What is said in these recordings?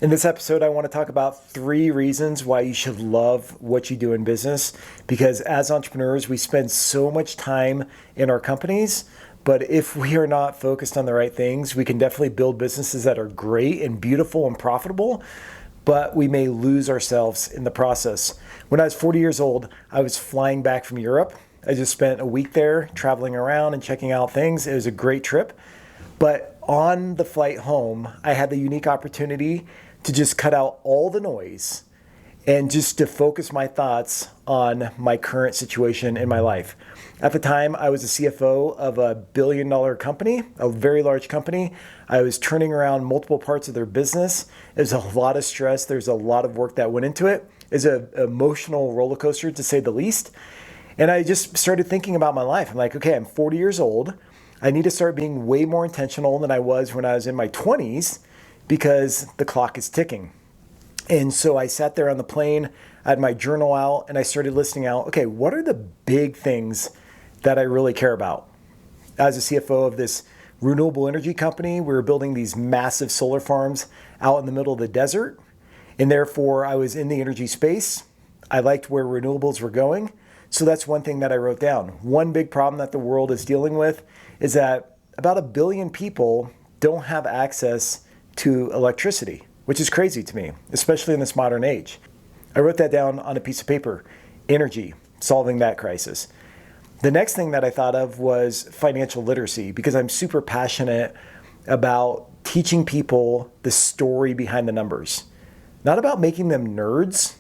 In this episode, I want to talk about 3 reasons why you should love what you do in business. Because as entrepreneurs, we spend so much time in our companies, but if we are not focused on the right things, we can definitely build businesses that are great and beautiful and profitable, but we may lose ourselves in the process. When I was 40 years old, I was flying back from Europe. I just spent a week there traveling around and checking out things. It was a great trip. But on the flight home, I had the unique opportunity to just cut out all the noise and just to focus my thoughts on my current situation in my life. At the time, I was a CFO of a billion-dollar company, a very large company. I was turning around multiple parts of their business. There's a lot of stress. There's a lot of work that went into it. It's an emotional roller coaster, to say the least. And I just started thinking about my life. I'm like, okay, I'm 40 years old. I need to start being way more intentional than I was when I was in my 20s because the clock is ticking. And so I sat there on the plane, I had my journal out, and I started listing out, okay, what are the big things that I really care about? As a CFO of this renewable energy company, we were building these massive solar farms out in the middle of the desert. And therefore, I was in the energy space. I liked where renewables were going. So that's one thing that I wrote down. One big problem that the world is dealing with is that about 1 billion people don't have access to electricity, which is crazy to me, especially in this modern age. I wrote that down on a piece of paper. Energy, solving that crisis. The next thing that I thought of was financial literacy, because I'm super passionate about teaching people the story behind the numbers. Not about making them nerds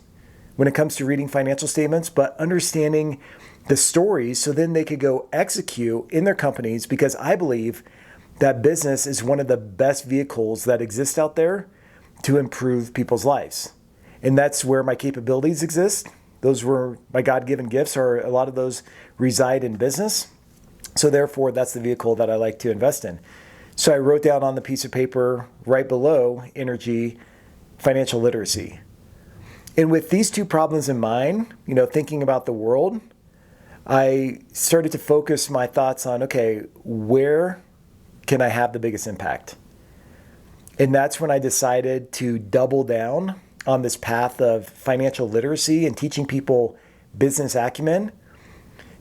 when it comes to reading financial statements, but understanding the stories so then they could go execute in their companies, because I believe that business is one of the best vehicles that exist out there to improve people's lives. And that's where my capabilities exist. Those were my God-given gifts, or a lot of those reside in business. So therefore, that's the vehicle that I like to invest in. So I wrote down on the piece of paper right below energy, financial literacy. And with these 2 problems in mind, thinking about the world, I started to focus my thoughts on, okay, where can I have the biggest impact? And that's when I decided to double down on this path of financial literacy and teaching people business acumen.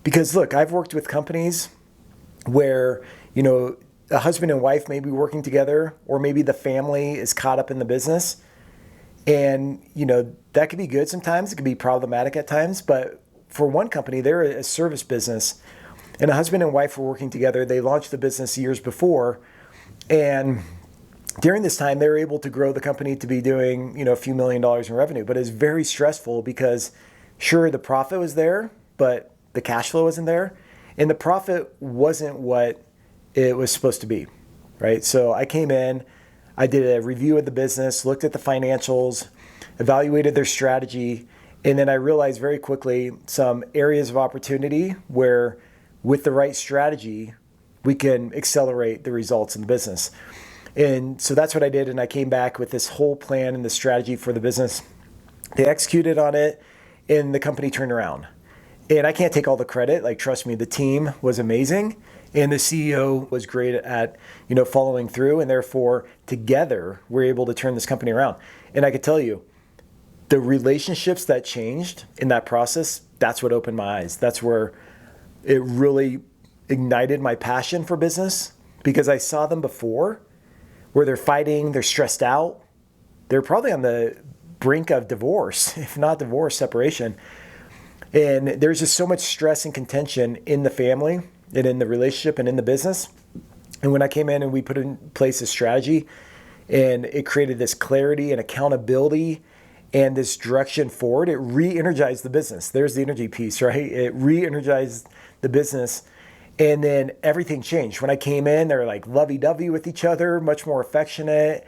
Because look, I've worked with companies where, a husband and wife may be working together, or maybe the family is caught up in the business. And, that could be good sometimes. It could be problematic at times. But for one company, they're a service business, and a husband and wife were working together. They launched the business years before. And during this time, they were able to grow the company to be doing, a few $1 million in revenue. But it's very stressful because, sure, the profit was there, but the cash flow wasn't there. And the profit wasn't what it was supposed to be, right? So I came in, I did a review of the business, looked at the financials, evaluated their strategy, and then I realized very quickly some areas of opportunity where, with the right strategy, we can accelerate the results in the business. And so that's what I did, and I came back with this whole plan and the strategy for the business. They executed on it, and the company turned around. And I can't take all the credit. Trust me, the team was amazing, and the CEO was great at, following through, and therefore, together, we're able to turn this company around. And I could tell you, the relationships that changed in that process, that's what opened my eyes. That's where it really ignited my passion for business, because I saw them before where they're fighting, they're stressed out. They're probably on the brink of divorce, if not divorce, separation. And there's just so much stress and contention in the family and in the relationship and in the business. And when I came in and we put in place a strategy, and it created this clarity and accountability and this direction forward, it re-energized the business. There's the energy piece, right? It re-energized the business. And then everything changed. When I came in, they were like lovey-dovey with each other, much more affectionate.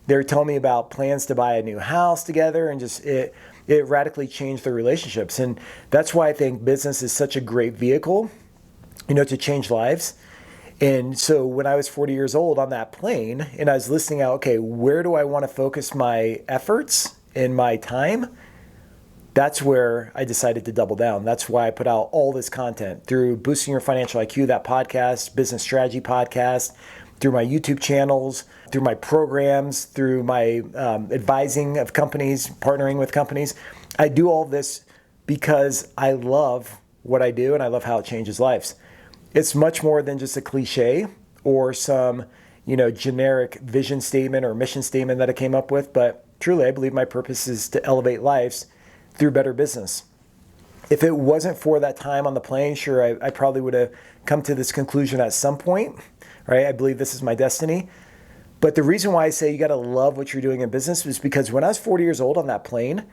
They were telling me about plans to buy a new house together, and just it radically changed their relationships. And that's why I think business is such a great vehicle, to change lives. And so when I was 40 years old on that plane, and I was listing out, okay, where do I want to focus my efforts and my time? That's where I decided to double down. That's why I put out all this content through Boosting Your Financial IQ, that podcast, business strategy podcast, through my YouTube channels, through my programs, through my advising of companies, partnering with companies. I do all this because I love what I do and I love how it changes lives. It's much more than just a cliche or some, generic vision statement or mission statement that I came up with, but truly I believe my purpose is to elevate lives through better business. If it wasn't for that time on the plane, sure, I probably would have come to this conclusion at some point, right? I believe this is my destiny. But the reason why I say you got to love what you're doing in business is because when I was 40 years old on that plane,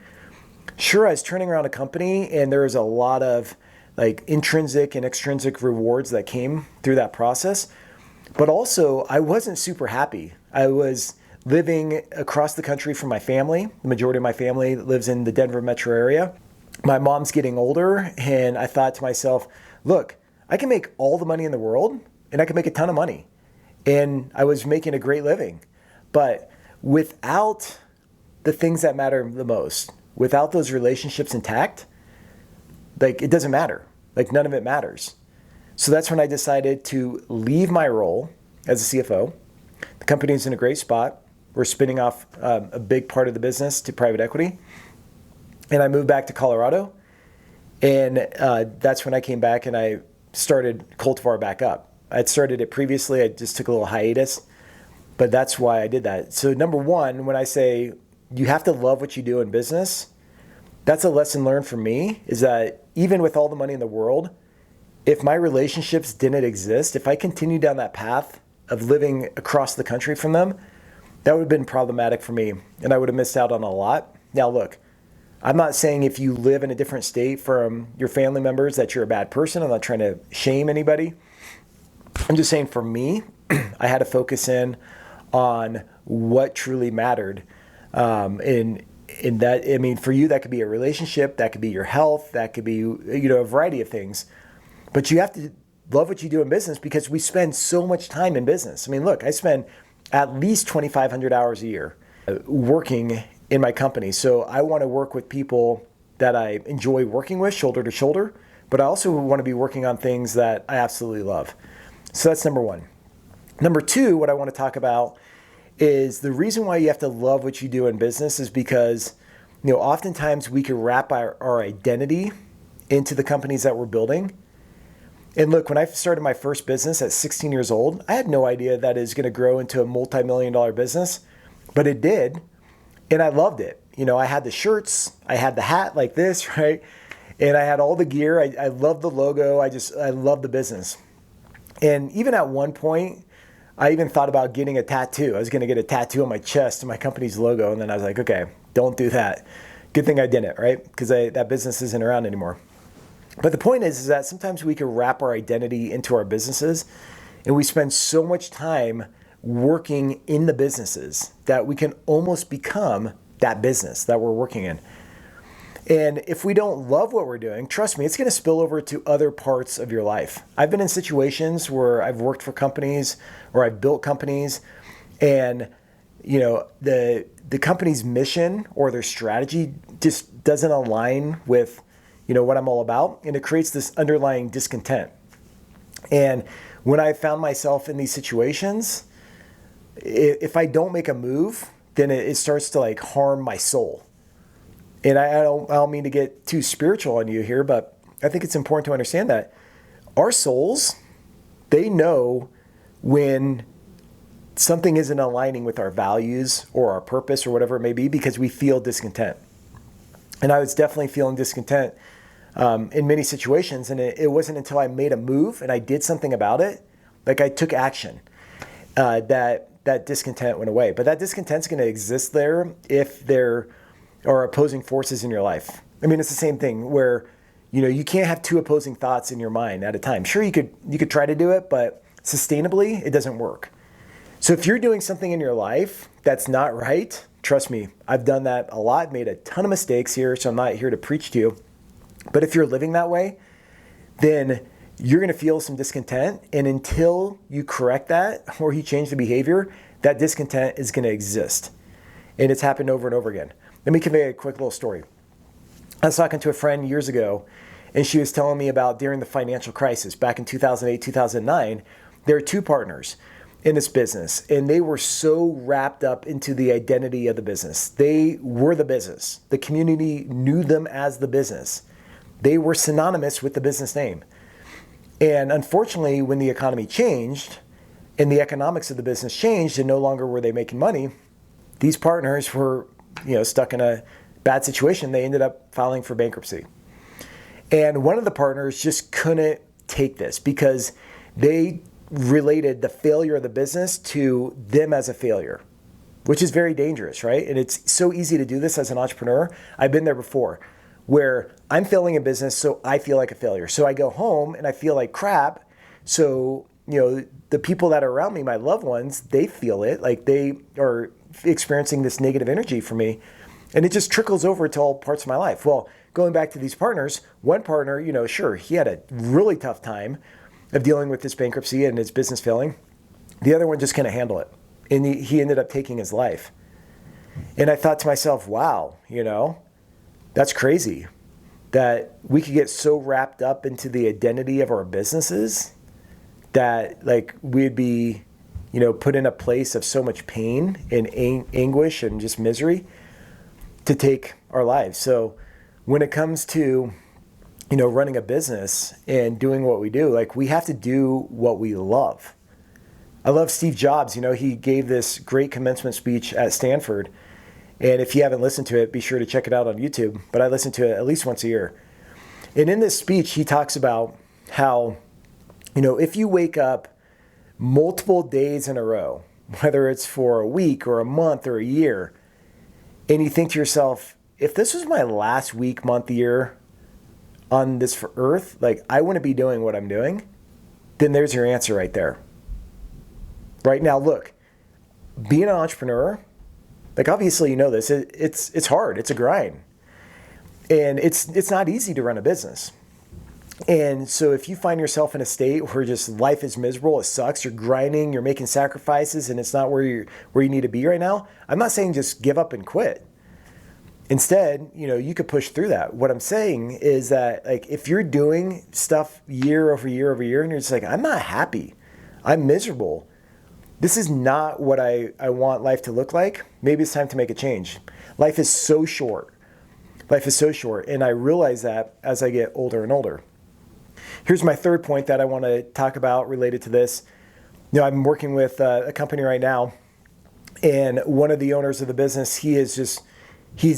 sure, I was turning around a company and there was a lot of like intrinsic and extrinsic rewards that came through that process. But also, I wasn't super happy. I was living across the country from my family. The majority of my family lives in the Denver metro area. My mom's getting older, and I thought to myself, look, I can make all the money in the world, and I can make a ton of money. And I was making a great living. But without the things that matter the most, without those relationships intact, like it doesn't matter. Like none of it matters. So that's when I decided to leave my role as a CFO. The company's in a great spot. We're spinning off a big part of the business to private equity. And I moved back to Colorado. And that's when I came back and I started Coltivar back up. I'd started it previously. I just took a little hiatus. But that's why I did that. So number one, when I say you have to love what you do in business, that's a lesson learned for me, is that even with all the money in the world, if my relationships didn't exist, if I continued down that path of living across the country from them, that would have been problematic for me and I would have missed out on a lot. Now look, I'm not saying if you live in a different state from your family members that you're a bad person. I'm not trying to shame anybody. I'm just saying for me, I had to focus in on what truly mattered. In that, I mean, for you, that could be a relationship, that could be your health, that could be, a variety of things. But you have to love what you do in business because we spend so much time in business. I mean, look, I spend at least 2,500 hours a year working in my company. So I want to work with people that I enjoy working with, shoulder to shoulder, but I also want to be working on things that I absolutely love. So that's number one. Number two, what I want to talk about is the reason why you have to love what you do in business is because, oftentimes we can wrap our identity into the companies that we're building. And look, when I started my first business at 16 years old, I had no idea that it was going to grow into a multi-million-dollar business, but it did. And I loved it. I had the shirts, I had the hat like this, right? And I had all the gear. I loved the logo. I loved the business. And even at one point, I even thought about getting a tattoo. I was going to get a tattoo on my chest, my company's logo. And then I was like, okay, don't do that. Good thing I didn't, right? Because that business isn't around anymore. But the point is that sometimes we can wrap our identity into our businesses and we spend so much time working in the businesses that we can almost become that business that we're working in. And if we don't love what we're doing, trust me, it's going to spill over to other parts of your life. I've been in situations where I've worked for companies or I've built companies and the company's mission or their strategy just doesn't align with what I'm all about, and it creates this underlying discontent. And when I found myself in these situations, if I don't make a move, then it starts to harm my soul. And I don't mean to get too spiritual on you here, but I think it's important to understand that our souls, they know when something isn't aligning with our values or our purpose or whatever it may be because we feel discontent. And I was definitely feeling discontent in many situations. And it wasn't until I made a move and I did something about it, I took action, that discontent went away. But that discontent's going to exist there if there are opposing forces in your life. I mean, it's the same thing where, you can't have two opposing thoughts in your mind at a time. Sure, you could try to do it, but sustainably, it doesn't work. So if you're doing something in your life that's not right, trust me, I've done that a lot, made a ton of mistakes here, so I'm not here to preach to you. But if you're living that way, then you're going to feel some discontent. And until you correct that or you change the behavior, that discontent is going to exist. And it's happened over and over again. Let me convey a quick little story. I was talking to a friend years ago, and she was telling me about during the financial crisis back in 2008, 2009, there were two partners. in this business, and they were so wrapped up into the identity of the business. They were the business. The community knew them as the business. They were synonymous with the business name. And unfortunately, when the economy changed and the economics of the business changed and no longer were they making money, these partners were, stuck in a bad situation. They ended up filing for bankruptcy. And one of the partners just couldn't take this because they related the failure of the business to them as a failure, which is very dangerous, right? And it's so easy to do this as an entrepreneur. I've been there before, where I'm failing in business, so I feel like a failure. So I go home and I feel like crap. So, the people that are around me, my loved ones, they feel it, like they are experiencing this negative energy from me. And it just trickles over to all parts of my life. Well, going back to these partners, one partner, sure, he had a really tough time of dealing with this bankruptcy and his business failing. The other one just couldn't handle it. And he ended up taking his life. And I thought to myself, wow, that's crazy that we could get so wrapped up into the identity of our businesses that we'd be, put in a place of so much pain and anguish and just misery to take our lives. So when it comes to running a business and doing what we do, we have to do what we love. I love Steve Jobs. He gave this great commencement speech at Stanford. And if you haven't listened to it, be sure to check it out on YouTube. But I listen to it at least once a year. And in this speech, he talks about how, if you wake up multiple days in a row, whether it's for a week or a month or a year, and you think to yourself, if this was my last week, month, year on this earth, I wouldn't be doing what I'm doing, then there's your answer right there. Right now, look, being an entrepreneur, obviously you know this, it's hard, it's a grind. And it's not easy to run a business. And so if you find yourself in a state where just life is miserable, it sucks, you're grinding, you're making sacrifices, and it's not where you need to be right now, I'm not saying just give up and quit. Instead, you could push through that. What I'm saying is that if you're doing stuff year over year over year and you're just I'm not happy, I'm miserable, this is not what I want life to look like, maybe it's time to make a change. Life is so short. Life is so short. And I realize that as I get older and older. Here's my third point that I want to talk about related to this. I'm working with a company right now, and one of the owners of the business, he's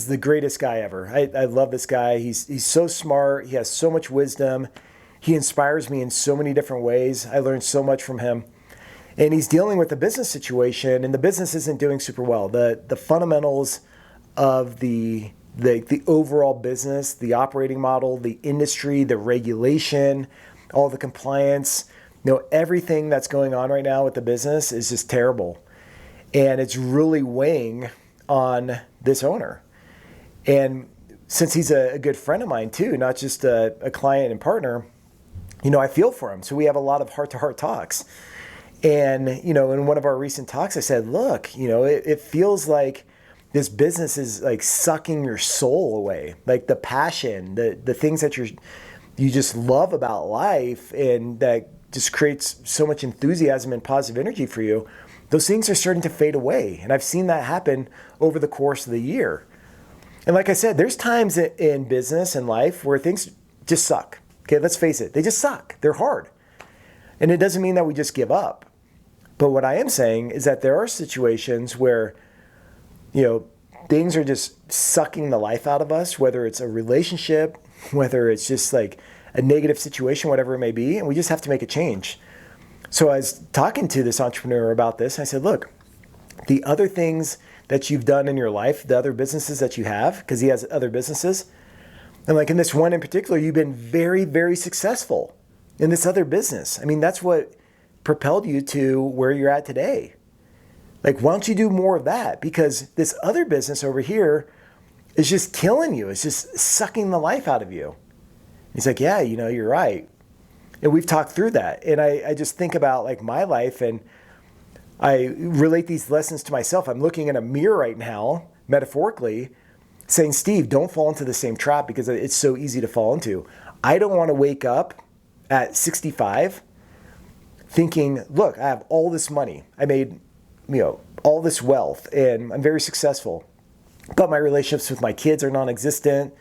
the greatest guy ever. I love this guy. He's so smart. He has so much wisdom. He inspires me in so many different ways. I learned so much from him. And he's dealing with a business situation, and the business isn't doing super well. The fundamentals of the overall business, the operating model, the industry, the regulation, all the compliance, everything that's going on right now with the business is just terrible. And it's really weighing on this owner. And since he's a good friend of mine too, not just a client and partner, I feel for him. So we have a lot of heart-to-heart talks. And, in one of our recent talks, I said, look, it feels like this business is sucking your soul away, the passion, the things that you just love about life and that just creates so much enthusiasm and positive energy for you. Those things are starting to fade away. And I've seen that happen over the course of the year. And like I said, there's times in business and life where things just suck. Okay, let's face it. They just suck. They're hard. And it doesn't mean that we just give up. But what I am saying is that there are situations where, things are just sucking the life out of us, whether it's a relationship, whether it's just a negative situation, whatever it may be, and we just have to make a change. So I was talking to this entrepreneur about this. I said, look, the other things that you've done in your life, the other businesses that you have, because he has other businesses, and in this one in particular, you've been very, very successful in this other business. I mean, that's what propelled you to where you're at today. Why don't you do more of that? Because this other business over here is just killing you. It's just sucking the life out of you. He's like, yeah, you're right. And we've talked through that. And I just think about my life, and I relate these lessons to myself. I'm looking in a mirror right now, metaphorically, saying, Steve, don't fall into the same trap because it's so easy to fall into. I don't want to wake up at 65 thinking, look, I have all this money. I made, all this wealth and I'm very successful. But my relationships with my kids are non-existent.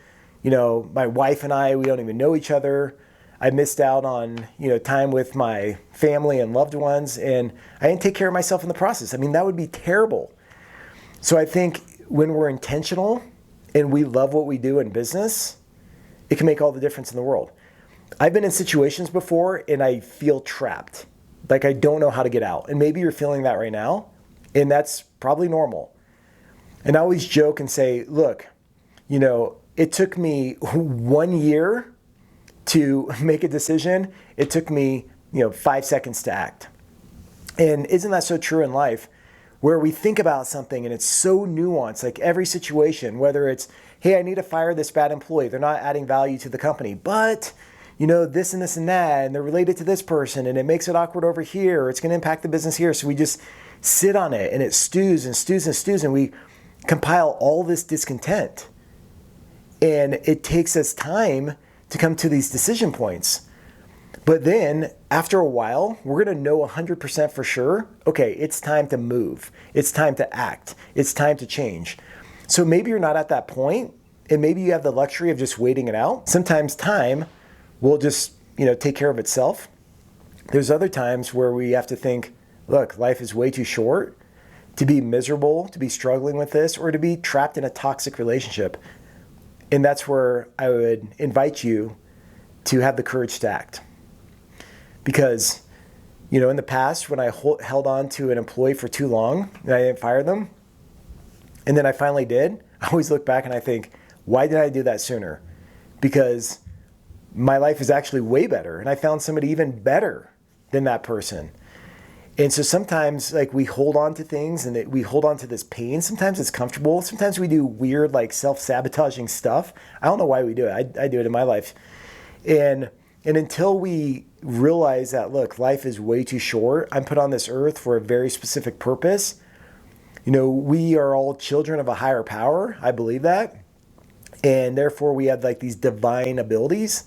My wife and I, we don't even know each other. I missed out on, time with my family and loved ones, and I didn't take care of myself in the process. I mean, that would be terrible. So I think when we're intentional and we love what we do in business, it can make all the difference in the world. I've been in situations before and I feel trapped. Like I don't know how to get out. And maybe you're feeling that right now, and that's probably normal. And I always joke and say, look, it took me 1 year to make a decision. It took me, 5 seconds to act. And isn't that so true in life, where we think about something and it's so nuanced, like every situation, whether it's, hey, I need to fire this bad employee. They're not adding value to the company, but this and this and that, and they're related to this person, and it makes it awkward over here, or it's going to impact the business here. So we just sit on it, and it stews and stews and stews, and we compile all this discontent. And it takes us time to come to these decision points. But then after a while, we're going to know 100% for sure, okay, it's time to move. It's time to act. It's time to change. So maybe you're not at that point, and maybe you have the luxury of just waiting it out. Sometimes time will just, take care of itself. There's other times where we have to think, look, life is way too short to be miserable, to be struggling with this, or to be trapped in a toxic relationship. And that's where I would invite you to have the courage to act. Because, in the past, when I held on to an employee for too long and I didn't fire them, and then I finally did, I always look back and I think, why did I do that sooner? Because my life is actually way better, and I found somebody even better than that person. And so sometimes we hold on to things and we hold on to this pain. Sometimes it's comfortable. Sometimes we do weird self-sabotaging stuff. I don't know why we do it. I do it in my life. And until we realize that, look, life is way too short. I'm put on this earth for a very specific purpose. We are all children of a higher power. I believe that. And therefore we have these divine abilities.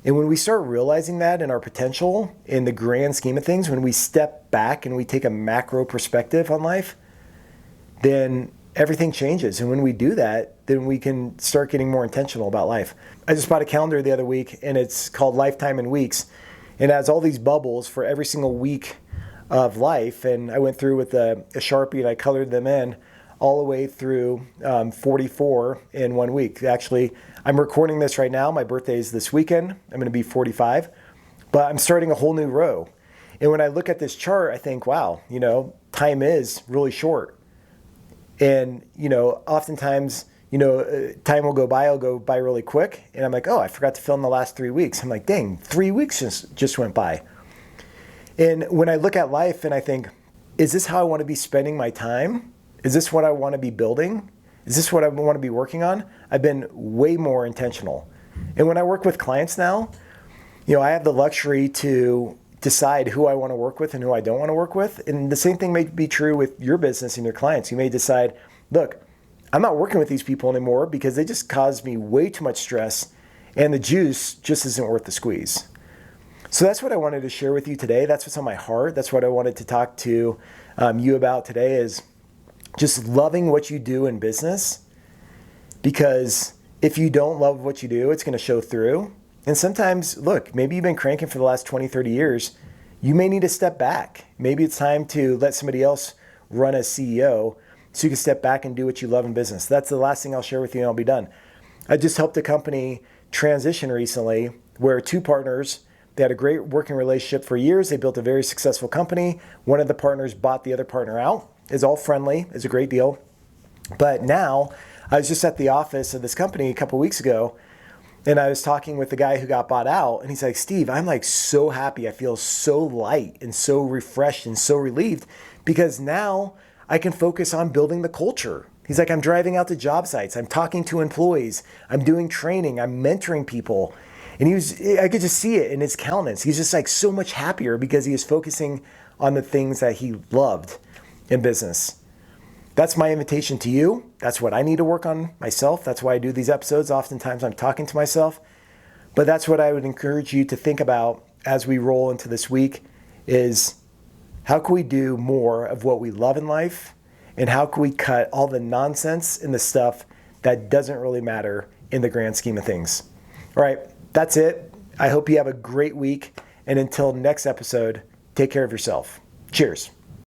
And when we start realizing that in our potential, in the grand scheme of things, when we step back and we take a macro perspective on life, then everything changes. And when we do that, then we can start getting more intentional about life. I just bought a calendar the other week, and it's called Lifetime in Weeks. And it has all these bubbles for every single week of life. And I went through with a Sharpie and I colored them in all the way through 44 in 1 week. Actually, I'm recording this right now. My birthday is this weekend. I'm going to be 45, but I'm starting a whole new row. And when I look at this chart, I think, wow, time is really short. And, oftentimes, time will go by, it'll go by really quick. And I'm like, oh, I forgot to film the last 3 weeks. I'm like, dang, 3 weeks just went by. And when I look at life and I think, is this how I want to be spending my time? Is this what I want to be building? Is this what I want to be working on? I've been way more intentional. And when I work with clients now, I have the luxury to decide who I want to work with and who I don't want to work with. And the same thing may be true with your business and your clients. You may decide, look, I'm not working with these people anymore because they just caused me way too much stress and the juice just isn't worth the squeeze. So that's what I wanted to share with you today. That's what's on my heart. That's what I wanted to talk to you about today, is just loving what you do in business. Because if you don't love what you do, it's going to show through. And sometimes, look, maybe you've been cranking for the last 20, 30 years. You may need to step back. Maybe it's time to let somebody else run as CEO so you can step back and do what you love in business. That's the last thing I'll share with you and I'll be done. I just helped a company transition recently where two partners, they had a great working relationship for years. They built a very successful company. One of the partners bought the other partner out. It's all friendly. It's a great deal. But now, I was just at the office of this company a couple weeks ago, and I was talking with the guy who got bought out, and he's like, Steve, I'm so happy. I feel so light and so refreshed and so relieved because now I can focus on building the culture. He's like, I'm driving out to job sites. I'm talking to employees. I'm doing training. I'm mentoring people. And I could just see it in his countenance. He's just so much happier because he is focusing on the things that he loved in business. That's my invitation to you. That's what I need to work on myself. That's why I do these episodes. Oftentimes I'm talking to myself. But that's what I would encourage you to think about as we roll into this week, is how can we do more of what we love in life, and how can we cut all the nonsense and the stuff that doesn't really matter in the grand scheme of things. All right, that's it. I hope you have a great week, and until next episode, take care of yourself. Cheers.